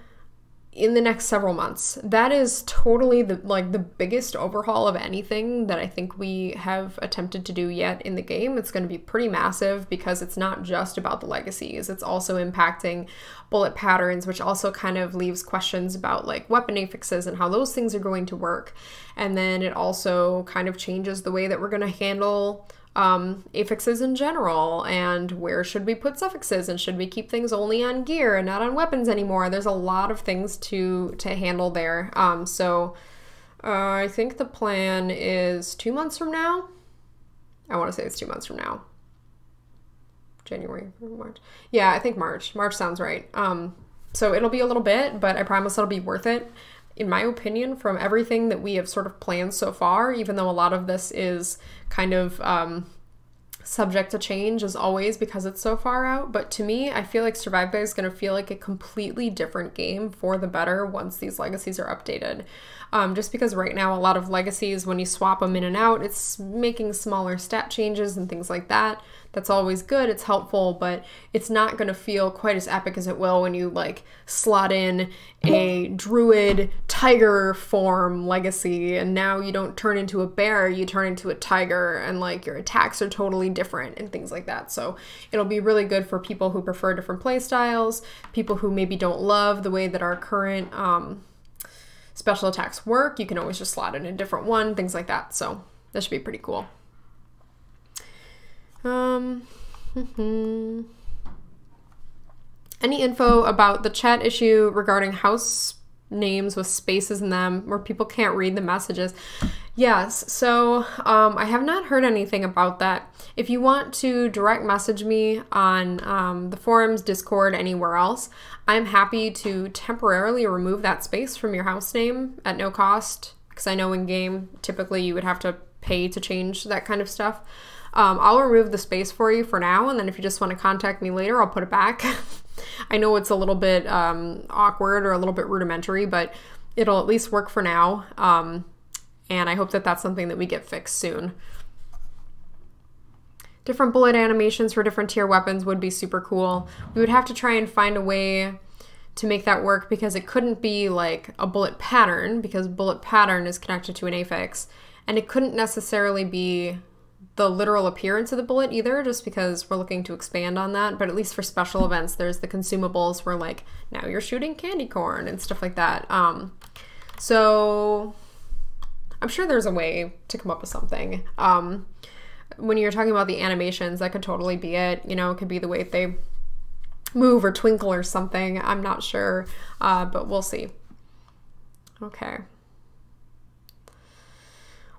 in the next several months. That is totally the biggest overhaul of anything that I think we have attempted to do yet in the game. It's going to be pretty massive because it's not just about the legacies. It's also impacting bullet patterns, which also kind of leaves questions about like weapon affixes and how those things are going to work. And then it also kind of changes the way that we're going to handle affixes in general, and where should we put suffixes, and should we keep things only on gear and not on weapons anymore. There's a lot of things to handle there. I think the plan is 2 months from now. I want to say it's 2 months from now. January, March. Yeah, I think March. March sounds right. So it'll be a little bit, but I promise it'll be worth it. In my opinion, from everything that we have sort of planned so far, even though a lot of this is kind of subject to change as always because it's so far out, but to me, I feel like Survive Guys is going to feel like a completely different game for the better once these legacies are updated. Just because right now a lot of legacies, when you swap them in and out, it's making smaller stat changes and things like that. That's always good, it's helpful, but it's not going to feel quite as epic as it will when you like slot in a druid tiger form legacy and now you don't turn into a bear, you turn into a tiger, and like your attacks are totally different and things like that. So it'll be really good for people who prefer different play styles, people who maybe don't love the way that our current special attacks work. You can always just slot in a different one, things like that. So that should be pretty cool. Any info about the chat issue regarding house names with spaces in them where people can't read the messages? Yes, so I have not heard anything about that. If you want to direct message me on the forums, Discord, anywhere else, I'm happy to temporarily remove that space from your house name at no cost, because I know in game typically you would have to pay to change that kind of stuff. I'll remove the space for you for now, and then if you just want to contact me later, I'll put it back. I know it's a little bit awkward or a little bit rudimentary, but it'll at least work for now, and I hope that that's something that we get fixed soon. Different bullet animations for different tier weapons would be super cool. We would have to try and find a way to make that work because it couldn't be like a bullet pattern, because bullet pattern is connected to an affix, and it couldn't necessarily be the literal appearance of the bullet either, just because we're looking to expand on that. But at least for special events, there's the consumables where like now you're shooting candy corn and stuff like that. So I'm sure there's a way to come up with something. When you're talking about the animations, that could totally be it. You know, it could be the way they move or twinkle or something. I'm not sure, but we'll see. Okay.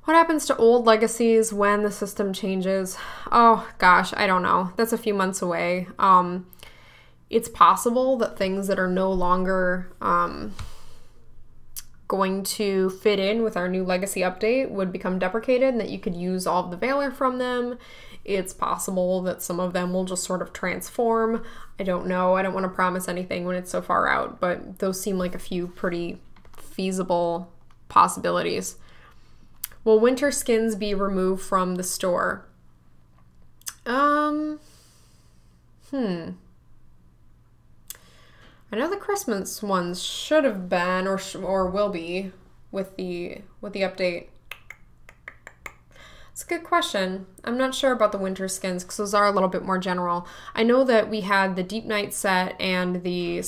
What happens to old legacies when the system changes? Oh gosh, I don't know. That's a few months away. It's possible that things that are no longer going to fit in with our new legacy update would become deprecated and that you could use all of the Valor from them. It's possible that some of them will just sort of transform. I don't know. I don't want to promise anything when it's so far out, but those seem like a few pretty feasible possibilities. Will winter skins be removed from the store? I know the Christmas ones should have been or will be with the update. It's a good question. I'm not sure about the winter skins because those are a little bit more general. I know that we had the Deep Night set and the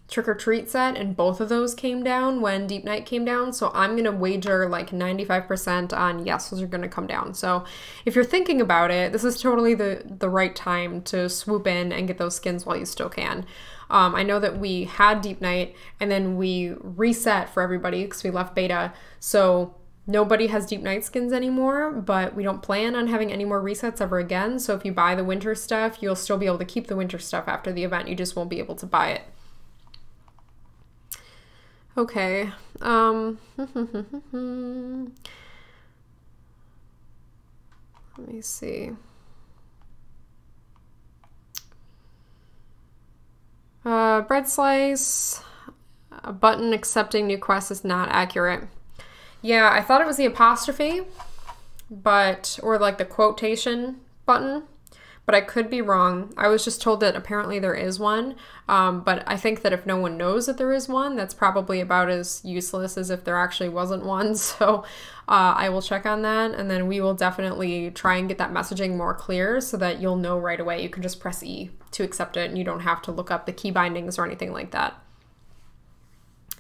Trick or Treat set, and both of those came down when Deep Night came down, so I'm gonna wager like 95% on yes, those are gonna come down. So if you're thinking about it, this is totally the right time to swoop in and get those skins while you still can. I know that we had Deep Night and then we reset for everybody because we left beta, so nobody has Deep Night skins anymore, but we don't plan on having any more resets ever again. So if you buy the winter stuff, you'll still be able to keep the winter stuff after the event, you just won't be able to buy it. Okay. Let me see. Bread slice. A button accepting new quest is not accurate. Yeah, I thought it was the apostrophe, or like the quotation button, but I could be wrong. I was just told that apparently there is one, but I think that if no one knows that there is one, that's probably about as useless as if there actually wasn't one. So I will check on that, and then we will definitely try and get that messaging more clear so that you'll know right away. You can just press E to accept it, and you don't have to look up the key bindings or anything like that.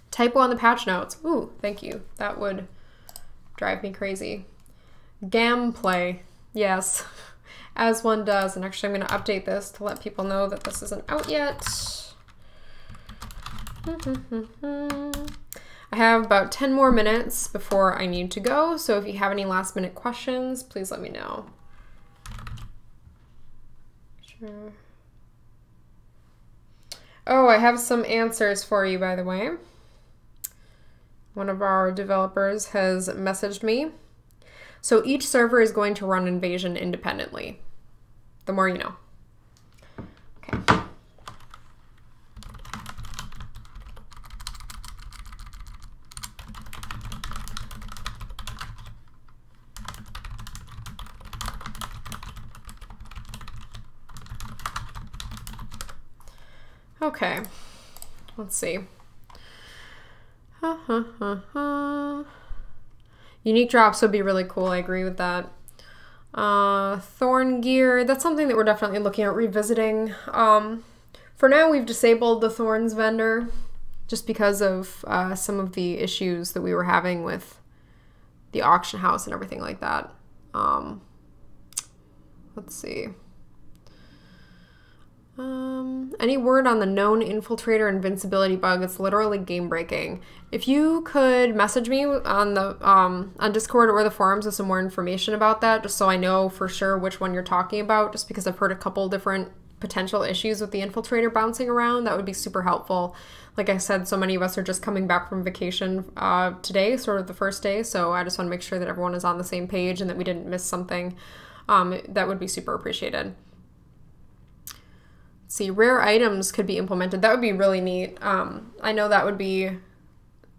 Typo on the patch notes. Ooh, thank you. That would drive me crazy. Gamplay. Yes, as one does. And actually, I'm going to update this to let people know that this isn't out yet. I have about 10 more minutes before I need to go. So if you have any last minute questions, please let me know. Sure. Oh, I have some answers for you, by the way. One of our developers has messaged me. So each server is going to run Invasion independently. The more you know. Okay. Okay. Let's see. Unique drops would be really cool. I agree with that. Thorn gear. That's something that we're definitely looking at revisiting. For now, we've disabled the Thorns vendor just because of some of the issues that we were having with the auction house and everything like that. Let's see. Any word on the known infiltrator invincibility bug? It's literally game breaking. If you could message me on the on Discord or the forums with some more information about that, just so I know for sure which one you're talking about, just because I've heard a couple different potential issues with the infiltrator bouncing around, that would be super helpful. Like I said, so many of us are just coming back from vacation today, sort of the first day, so I just want to make sure that everyone is on the same page and that we didn't miss something. That would be super appreciated. See, rare items could be implemented. That would be really neat. I know that would be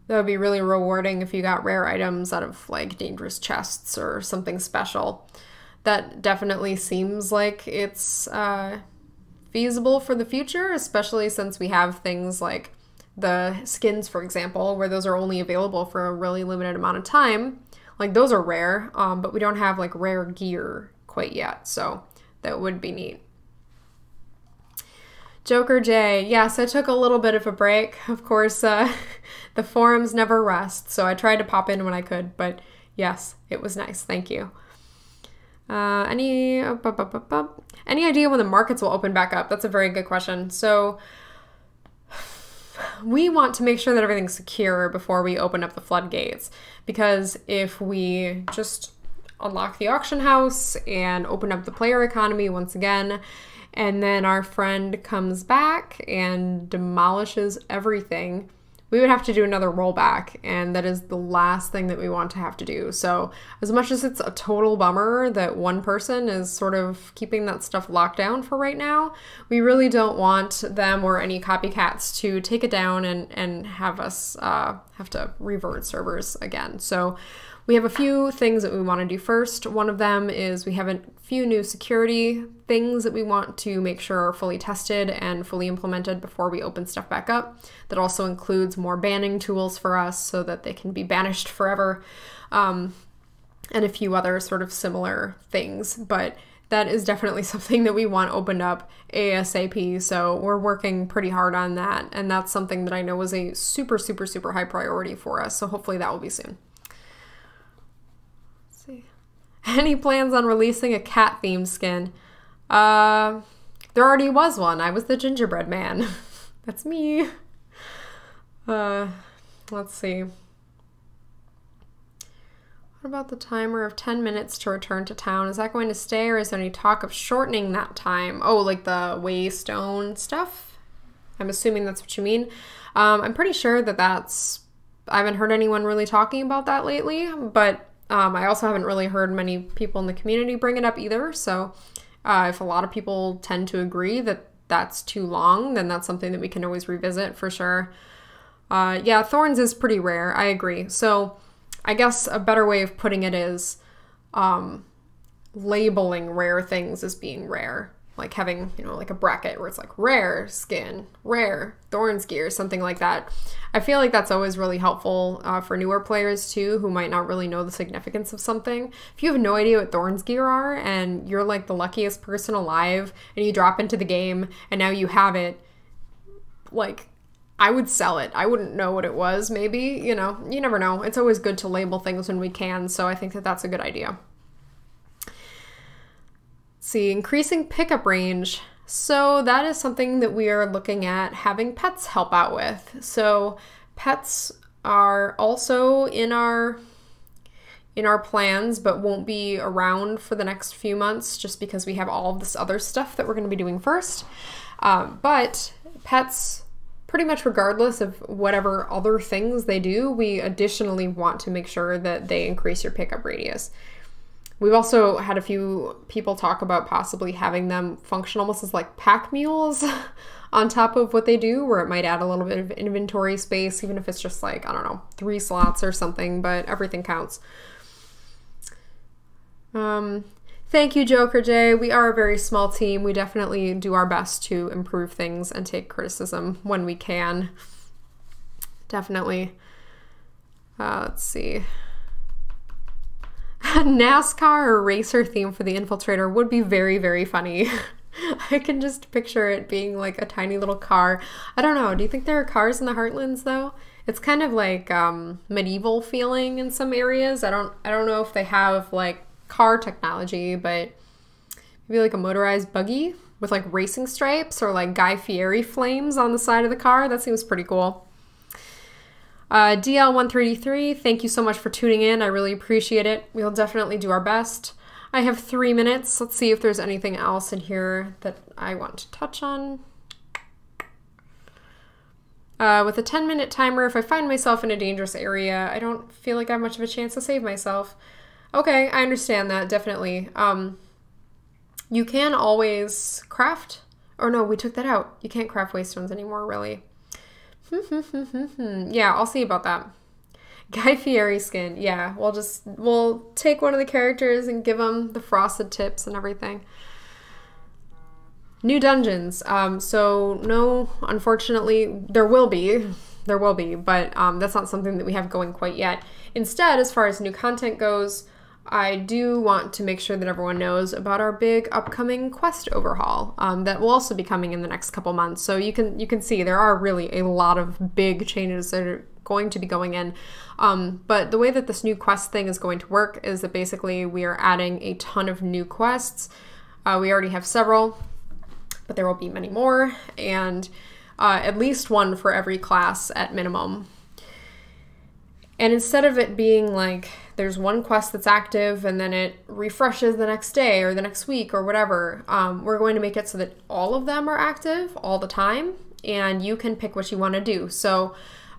really rewarding if you got rare items out of like dangerous chests or something special. That definitely seems like it's feasible for the future, especially since we have things like the skins, for example, where those are only available for a really limited amount of time. Like those are rare, but we don't have like rare gear quite yet. So that would be neat. Joker J, yes, I took a little bit of a break. Of course, the forums never rest, so I tried to pop in when I could, but yes, it was nice. Thank you. Any idea when the markets will open back up? That's a very good question. So we want to make sure that everything's secure before we open up the floodgates, because if we just unlock the auction house and open up the player economy once again, and then our friend comes back and demolishes everything, we would have to do another rollback, and that is the last thing that we want to have to do. So as much as it's a total bummer that one person is sort of keeping that stuff locked down for right now, we really don't want them or any copycats to take it down and have us have to revert servers again. So we have a few things that we want to do first. One of them is we have a few new security things that we want to make sure are fully tested and fully implemented before we open stuff back up. That also includes more banning tools for us so that they can be banished forever, and a few other sort of similar things. But that is definitely something that we want opened up ASAP. So we're working pretty hard on that. And that's something that I know is a super, super, super high priority for us. So hopefully that will be soon. Any plans on releasing a cat-themed skin? There already was one. I was the gingerbread man. That's me. Let's see. What about the timer of 10 minutes to return to town? Is that going to stay, or is there any talk of shortening that time? Oh, like the Waystone stuff? I'm assuming that's what you mean. I'm pretty sure that that's I haven't heard anyone really talking about that lately, but I also haven't really heard many people in the community bring it up either. So if a lot of people tend to agree that that's too long, then that's something that we can always revisit for sure. Yeah, thorns is pretty rare. I agree. So I guess a better way of putting it is labeling rare things as being rare. Like having, you know, like a bracket where it's like rare skin, rare thorns gear, something like that. I feel like that's always really helpful for newer players too, who might not really know the significance of something. If you have no idea what thorns gear are and you're like the luckiest person alive and you drop into the game and now you have it, like, I would sell it. I wouldn't know what it was, maybe, you know, you never know. It's always good to label things when we can, so I think that that's a good idea. See, increasing pickup range. So that is something that we are looking at having pets help out with. So pets are also in our plans, but won't be around for the next few months just because we have all of this other stuff that we're going to be doing first. But pets, pretty much regardless of whatever other things they do, we additionally want to make sure that they increase your pickup radius. We've also had a few people talk about possibly having them function almost as like pack mules on top of what they do, where it might add a little bit of inventory space, even if it's just like, I don't know, 3 slots or something, but everything counts. Thank you, Joker J. We are a very small team. We definitely do our best to improve things and take criticism when we can. Definitely. Let's see. NASCAR or racer theme for the Infiltrator would be very, very funny. I can just picture it being like a tiny little car. I don't know. Do you think there are cars in the Heartlands though? It's kind of like medieval feeling in some areas. I don't know if they have like car technology, but maybe like a motorized buggy with like racing stripes or like Guy Fieri flames on the side of the car. That seems pretty cool. DL133, thank you so much for tuning in. I really appreciate it. We'll definitely do our best. I have 3 minutes. Let's see if there's anything else in here that I want to touch on. With a 10-minute timer, if I find myself in a dangerous area, I don't feel like I have much of a chance to save myself. Okay, I understand that, definitely. You can always craft, or no, we took that out. You can't craft waystones anymore, really. Yeah, I'll see about that. Guy Fieri skin. Yeah, we'll take one of the characters and give them the frosted tips and everything. New dungeons. So no, unfortunately, there will be, but that's not something that we have going quite yet. Instead, as far as new content goes, I do want to make sure that everyone knows about our big upcoming quest overhaul that will also be coming in the next couple months. So you can see there are really a lot of big changes that are going to be going in. But the way that this new quest thing is going to work is that basically we are adding a ton of new quests. We already have several, but there will be many more, and at least one for every class at minimum. And instead of it being like there's one quest that's active and then it refreshes the next day or the next week or whatever, we're going to make it so that all of them are active all the time and you can pick what you want to do. So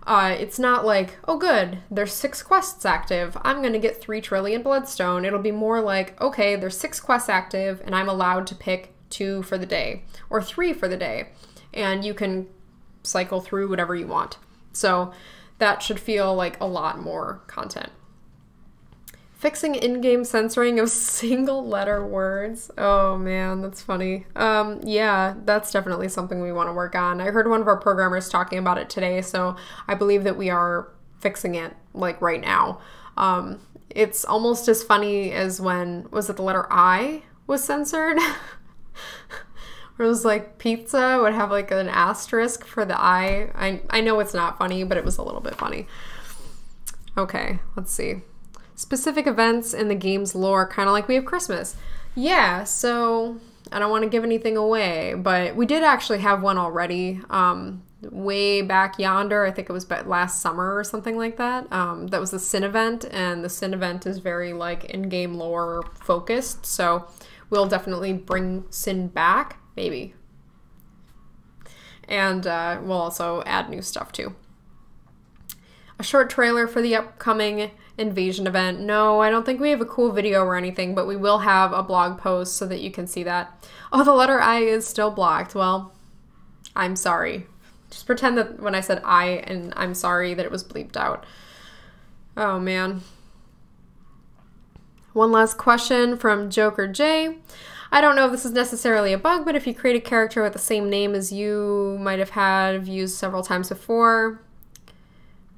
it's not like, oh good, there's 6 quests active, I'm going to get 3 trillion bloodstone. It'll be more like, okay, there's 6 quests active and I'm allowed to pick 2 for the day or 3 for the day. And you can cycle through whatever you want. So that should feel like a lot more content. Fixing in-game censoring of single letter words. Oh man, that's funny. Yeah, that's definitely something we want to work on. I heard one of our programmers talking about it today, so I believe that we are fixing it like right now. It's almost as funny as when, was it the letter I was censored? Where it was like pizza would have like an asterisk for the I. I know it's not funny, but it was a little bit funny. Okay, let's see. Specific events in the game's lore, kind of like we have Christmas. Yeah, so I don't want to give anything away, but we did actually have one already way back yonder. I think it was last summer or something like that. That was the Sin event, and the Sin event is very like in-game lore focused, so we'll definitely bring Sin back. Maybe. And we'll also add new stuff too. a short trailer for the upcoming Invasion event. No, I don't think we have a cool video or anything, but we will have a blog post so that you can see that. Oh, the letter I is still blocked. Well, I'm sorry. Just pretend that when I said I and I'm sorry that it was bleeped out. Oh, man. One last question from Joker J. I don't know if this is necessarily a bug, but if you create a character with the same name as you might have had used several times before.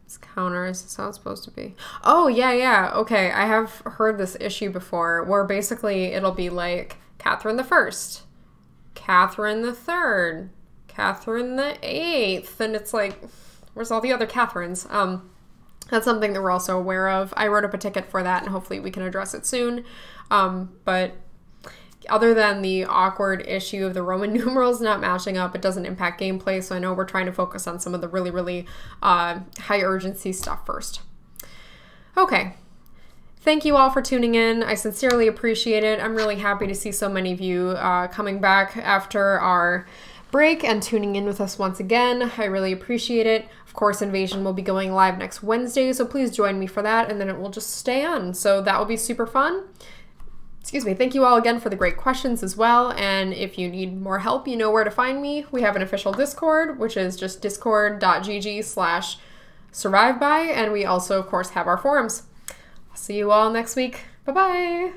It's counters. That's how it's supposed to be. Oh, yeah. Okay, I have heard this issue before where basically it'll be like Catherine the First, Catherine the Third, Catherine the Eighth, and it's like, where's all the other Catherines? That's something that we're also aware of. I wrote up a ticket for that, and hopefully we can address it soon. But other than the awkward issue of the Roman numerals not matching up, it doesn't impact gameplay, so I know we're trying to focus on some of the really, really high urgency stuff first. Okay. Thank you all for tuning in. I sincerely appreciate it. I'm really happy to see so many of you coming back after our break and tuning in with us once again. I really appreciate it. Of course, Invasion will be going live next Wednesday, so please join me for that, and then it will just stay on. So that will be super fun. Excuse me. Thank you all again for the great questions as well. And if you need more help, you know where to find me. We have an official Discord, which is just discord.gg/surviveby. And we also, of course, have our forums. I'll see you all next week. Bye-bye.